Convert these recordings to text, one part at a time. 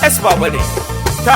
S baba ne ta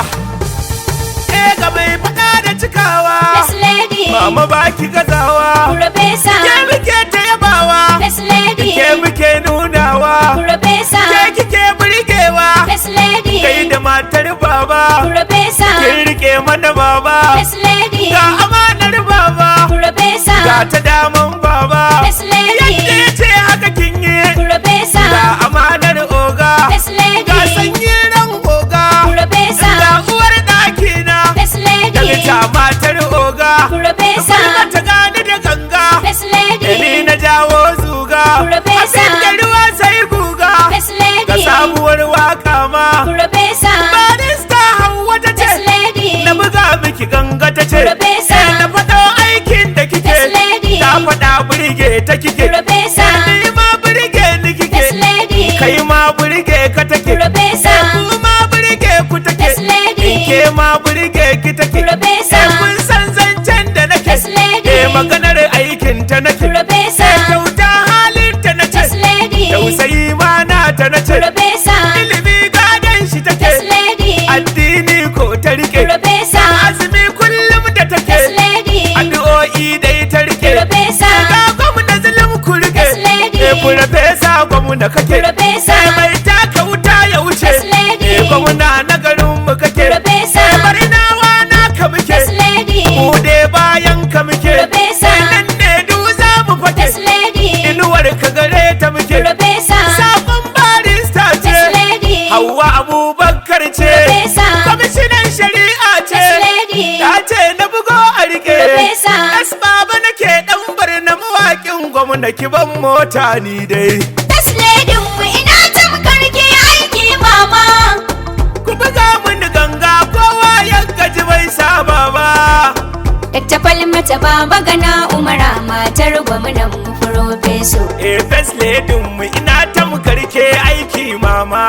ga mai fada da cikawa First lady mama baki gazawa Professor ke muke ta yabawa First lady ke muke nunawa Professor ke kike burgewa First lady kai da matar baba Professor kin rike mana baba First lady ga amanar baba Professor ga ta daman baba First lady yadda ya ce haka kin yi Professor ga amanar oga First lady ga sanyi ran oga Professor ga uwar ɗaki na First lady daga ta matar oga Professor ta gani da ganga First lady ni na jawo zuga Professor abin da ruwa sai guga First ga lady sabuwar waka ma Professor barista Hauwa ta ce First lady na buga miki ganga ta ce Professor na faɗo aikin da kike First lady ta faɗa burge ta kike Professor ni ma burge ni kike First lady kai ma burge ka take Professor ku ma burge ku take First lady ke ma burge ki take Professor kun san zancen da nake First lady maganar aikin ta nake Professor kyauta halin ta nace First lady tausayi ma na ta nace Professor ilimi gadon shi take First lady addini ko ta rike Professor azumi kullum da take First lady addu'o'i dai ta rike Professor ga gwamna zulum ku rike First lady Professor gwamna kake Professor mai taka wuta ya wuce First lady gwamna na garin mu kake Professor bari nawa na ka muke First lady mu dai bayan ka muke Professor nan ne du za mu fake First lady inuwar ka gare ta muke Professor sabon barista ce First lady Hauwa Abubakar ce Professor kwamishinan shari'a ce First lady ta ce na bugo a rike Professor S baba nake dan barna mawakin gwamna ki ban mota ni dai First lady mu ina tamkar ke aiki mama ku buga mun ganga kowa ya gaji bai saba ba Dr. Falmata Baba Gana Umara matar gwamnan mu Professor First lady mu ina tamkar ke aiki mama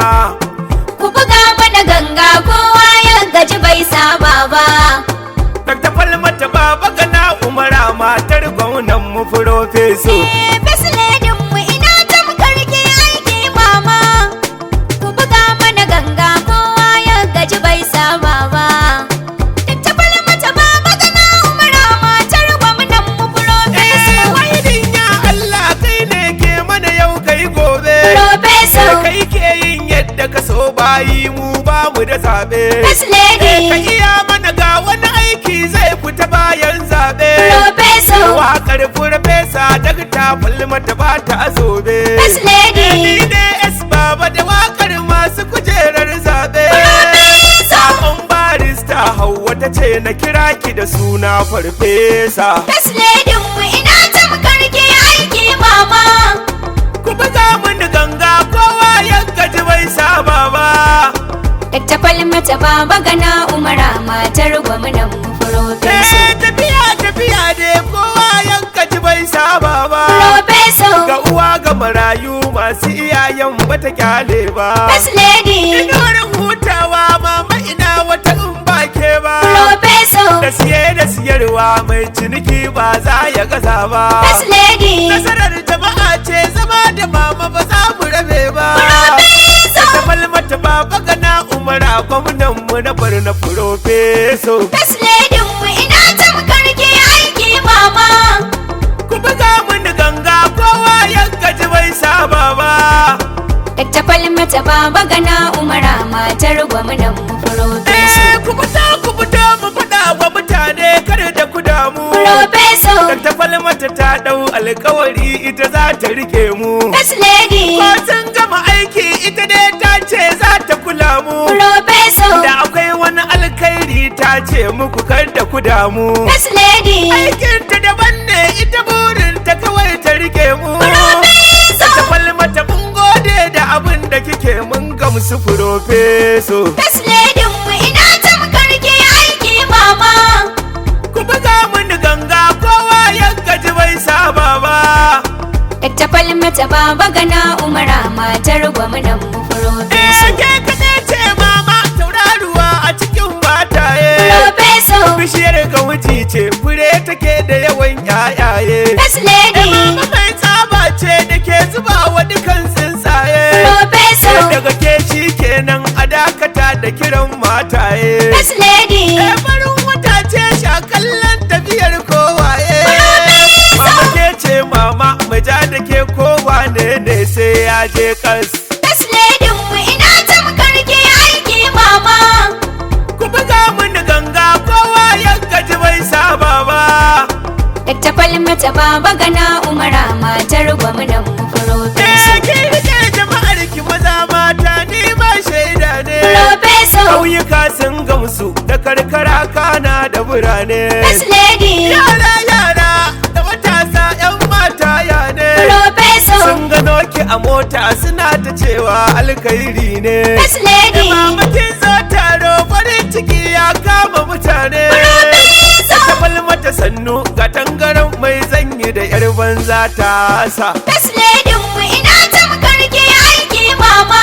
ku buga mana ganga kowa ya gaji bai saba ba Dr. Falmata Baba Gana Umara matar gwamnan mu Professor First lady mu ina tamkar ke aiki mama ku buga mana ganga kowa ya gaji bai saba ba Dr. Falmata Baba Gana Umara matar gwamnan mu Professor wahidin ya Allah kai ne ke mana yau kai gobe Professor kai ke yin yadda ka so bayi mu ba mu da zabe First lady ka iya mana ga wani aiki zai fita bayan zabe Professor waƙar Professor Dr. Falmata ba ta zobe First lady ni ne S baba da waƙar masu kujerar zabe sabon barista Hauwa ta ce na kira ki da suna farfesa First lady mu ina tamkar ke aiki mama ku buga mun ganga kowa ya gaji bai saba ba Dr. Falmata Baba Gana Umara matar gwamnan mu Professor tafiya ne kowa ya gaji bai saba ba Professor ga uwa ga marayu masu iyayen bata kyale ba First lady inuwar hutawa mama ina wata in ba ke ba Professor da siye da siyarwa mai ciniki ba za ya gaza ba First lady nasarar jama'a ce zama da mama ba za mu rabe ba Professor ta Falmata Baba Gana Umara gwamnan mu na Barna Professor First lady mu ina tamkar ke aiki mama ku buga mun ganga kowa ya gaji bai saba ba Dr. Falmata Baba Gana Umara matar gwamnan mu Professor ku fito mu faɗa wa mutane kar da ku damu Professor Dr. Falmata ta dau alkawari ita za ta rike mu First lady ko sun gama aiki ita dai ta ce za ta kula mu Professor da akwai wani alkhairi ta ce muku kar da ku damu First lady aikin ta daban ne ita burin ta kawai ta rike mu Professor ta Falmata mun gode da abin da kike mun gamsu Professor First lady mu ina tamkar ke aiki mama ku buga mun ganga kowa ya gaji bai saba ba Dr. Falmata Baba Gana Umara matar gwamnan mu Professor ke kaɗai ce mama tauraruwa a cikin mataye Professor bishiyar gauji ce fure take da yawan yayaye First lady mama mai tsaba ce da ke zuba wa dukan tsuntsaye Professor daga ke shi kenan a dakata da ke mataye. First lady. Farin wata ce shakallan tafiyar kowaye. Mama ke ce mama mu ja da ke kowa ne sai ya je kas. First lady mu ina tamkar ke aiki mama. Ku buga mini ganga kowa ya gaji bai saba ba. Dakta Falmata Baba Gana Umara matar gwamnan mu Professor. Ke rike jama'ar ki maza mata ni ma shaida ne. Professor. Ƙauyuka sun gamsu da karkara kana da birane. First lady. Yara da matasa 'yan mata ya ne. Professor. Sun gano ki a mota suna ta cewa alkhairi ne. First lady. Mamakin zo taro farin ciki ya kama mutane. Ta Falmata sannu ga tangaran mai zanyi da 'yar banza ta sa. First lady mu ina tamkar ke aiki mama.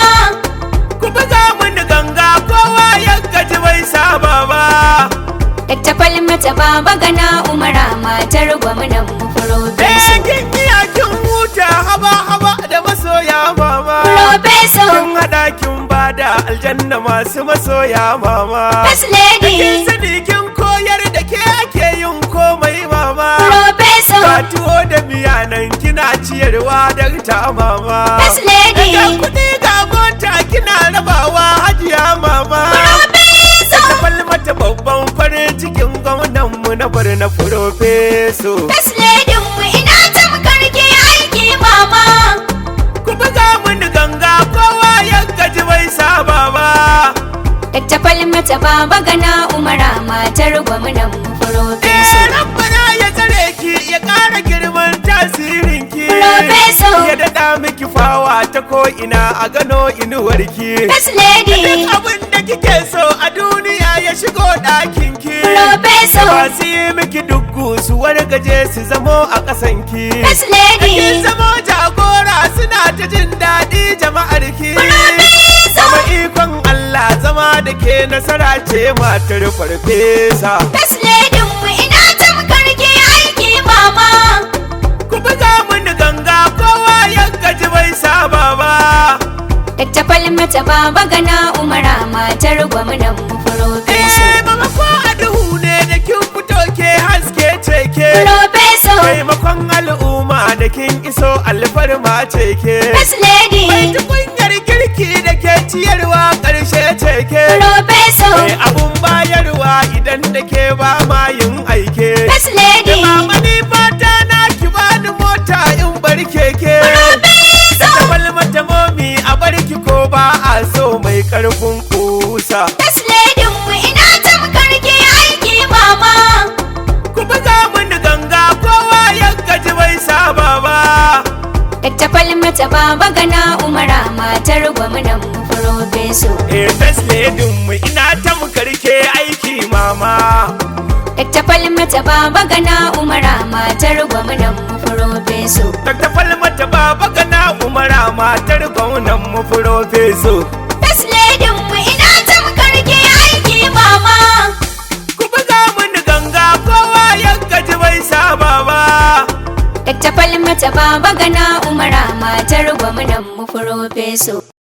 Ku buga mini ganga kowa ya gaji bai saba ba. Dakta Falmata Baba Gana Umara matar gwamnan mu Professor. Kin iya kin huta haba da masoya mama. Professor. Kin hada kin bada aljanna masu masoya mama. First lady. Kin sani kin koyar da ke ake yin komai mama. Professor. Ka tuwo da miya nan kina ciyarwa don ta mama. First lady. Ga kuɗi ga mota kina rabawa hajiya mama. Professor. Ta Falmata babban farin cikin gwamnan mu na Barna Professor. First lady mu ina tamkar ke aiki mama. Ku buga mini ganga kowa ya gaji bai saba ba. Dakta Falmata Baba Gana Umara matar gwamnan mu Professor. Rabbana ya tsare ki ya ƙara girman tasirin ki. Professor. Ya daɗa miki fawa ta ko ina a gano inuwarki. First lady. Duk abin da kike so a duniya ya shigo ɗakin ki. Professor. Masu yi miki duggu su wargaje su zamo a ƙasan ki. First lady. Kin zamo jagora suna ta jin daɗi jama'ar ki. Sama ikon Allah zama da ke nasara ce matar farfesa. First lady mu ina tamkar ke aiki mama. Ku buga mini ganga kowa ya gaji bai saba ba. Dakta Falmata Baba Gana Umara matar gwamnan mu Professor. Mama ko a duhu ne da kin fito ke haske ce ke. Professor. Taimakon al'umma da kin iso alfarma ce ke. First lady. Mai tukunyar girki da ke ciyarwa ƙarshe ce ke. Professor. Mai abun bayarwa idan da ke ba ma yin aike. First lady. Mama ni fata na ki bani mota in bar keke. Da ta Falmata momi a barki ko ba a so mai karfin kusa. First lady mu ina tamkar ke aiki mama. Ku buga mini ganga kowa ya gaji bai saba ba. Dakta Falmata Baba Gana Umara matar gwamnan mu Professor. First lady mu ina tamkar ke aiki mama. Dakta Falmata Baba Gana Umara matar gwamnan mu Professor. Dakta Falmata Baba Gana Umara matar gwamnan mu Professor. First lady mu ina tamkar ke aiki mama. Ku buga mini ganga kowa ya gaji bai saba ba. Dakta Falmata Baba Gana Umara matar gwamnan mu Professor.